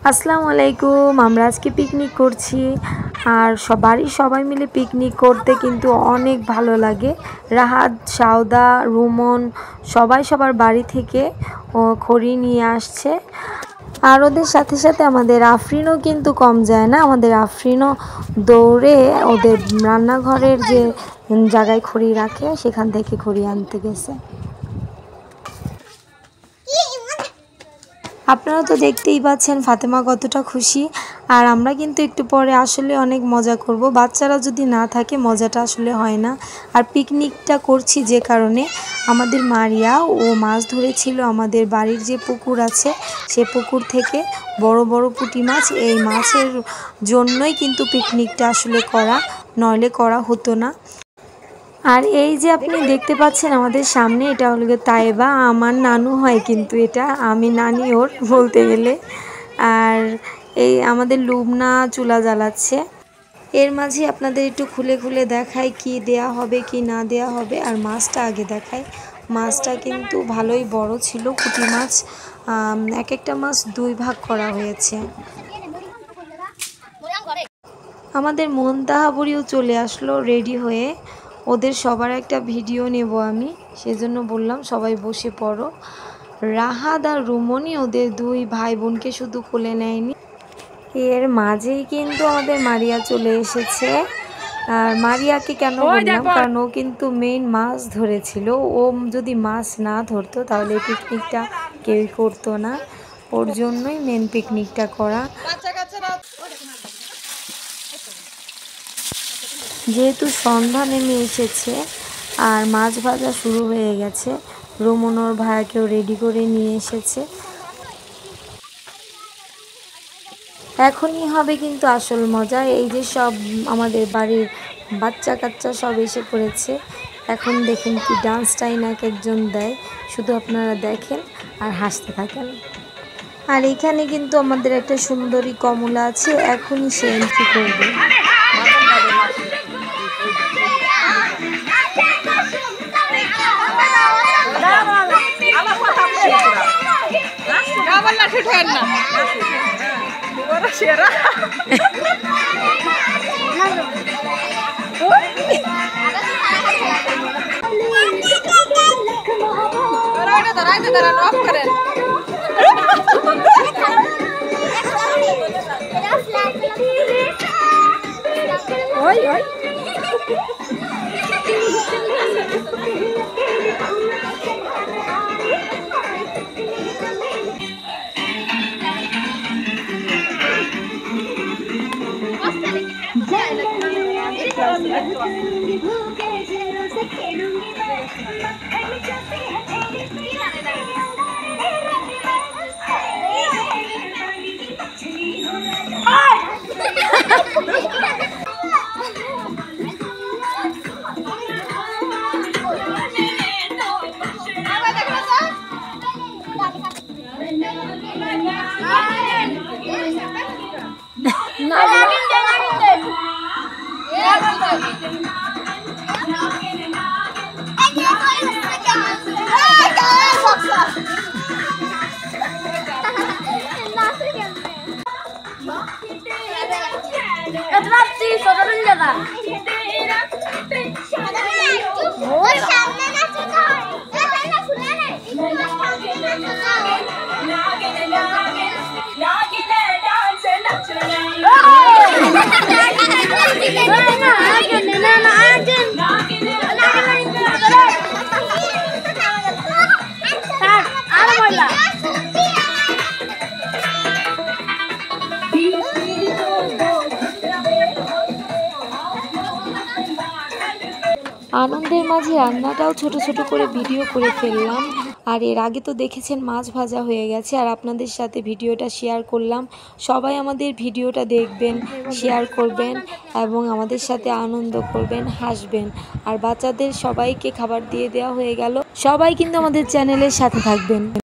আসসালামু আলাইকুম। আমরা আজকে পিকনিক করছি আর বাড়ির সবাই মিলে পিকনিক করতে কিন্তু অনেক ভালো লাগে। রাহাত, সাউদা, রুমন সবাই সবার বাড়ি থেকে খড়ি নিয়ে আসছে। আর ওদের সাথে সাথে আমাদের আফরিনও কিন্তু কম যায় না। আমাদের আফরিনও দৌড়ে ওদের রান্নাঘরের যে জায়গায় খড়ি রাখে সেখান থেকে খড়ি আনতে গেছে। আপনারা তো দেখতেই পাচ্ছেন ফাতেমা কতটা খুশি। আর আমরা কিন্তু একটু পরে আসলে অনেক মজা করব। বাচ্চারা যদি না থাকে মজাটা আসলে হয় না। আর পিকনিকটা করছি যে কারণে, আমাদের মারিয়া ও মাছ ধরেছিল আমাদের বাড়ির যে পুকুর আছে সে পুকুর থেকে বড় বড় পুঁটি মাছ। এই মাছের জন্যই কিন্তু পিকনিকটা আসলে করা, নইলে করা হতো না। আর এই যে আপনি দেখতে পাচ্ছেন আমাদের সামনে, এটা হলো তাইবা, আমার নানু হয় কিন্তু এটা, আমি নানি ওর বলতে গেলে। আর এই আমাদের লুবনা চুলা জ্বালাচ্ছে। এর মাঝে আপনাদের একটু খুলে খুলে দেখাই কি দেয়া হবে কি না দেয়া হবে। আর মাছটা আগে দেখাই। মাছটা কিন্তু ভালোই বড় ছিল, পুঁটি মাছ। এক একটা মাছ 2 ভাগ করা হয়েছে। আমাদের মুনতাহা বুড়িও চলে আসলো রেডি হয়ে। ওদের সবার একটা ভিডিও নেব আমি, সেজন্য বললাম সবাই বসে পড়ো। রাহাত আর রুমনি ওদের 2 ভাই বোনকে শুধু কোলে নেয়নি। এর মাঝেই কিন্তু আমাদের মারিয়া চলে এসেছে। আর মারিয়াকে কেন বললাম, কারণ ও কিন্তু মেইন মাছ ধরেছিল। ও যদি মাছ না ধরতো তাহলে পিকনিকটা কেউই করতো না। ওর জন্যই মেন পিকনিকটা করা। যেহেতু সন্ধ্যা নেমে এসেছে আর মাছ ভাজা শুরু হয়ে গেছে, রোমনোর ভাইয়াকেও রেডি করে নিয়ে এসেছে। এখনই হবে কিন্তু আসল মজা। এই যে সব আমাদের বাড়ির বাচ্চা কাচ্চা সব এসে পড়েছে। এখন দেখেন কি ডান্সটাই না এক একজন দেয়, শুধু আপনারা দেখেন আর হাসতে থাকেন। আর এখানে কিন্তু আমাদের একটা সুন্দরী কমলা আছে, এখনই সে এন্ট্রি করবে। আনন্দের মাঝে রান্নাটাও ছোট ছোট করে ভিডিও করে ফেললাম। আর এর আগে তো দেখেছেন মাছ ভাজা হয়ে গেছে, আর আপনাদের সাথে ভিডিওটা শেয়ার করলাম। সবাই আমাদের ভিডিওটা দেখবেন, শেয়ার করবেন এবং আমাদের সাথে আনন্দ করবেন, হাসবেন। আর বাচ্চাদের সবাইকে খাবার দিয়ে দেওয়া হয়ে গেল। সবাই কিন্তু আমাদের চ্যানেলের সাথে থাকবেন।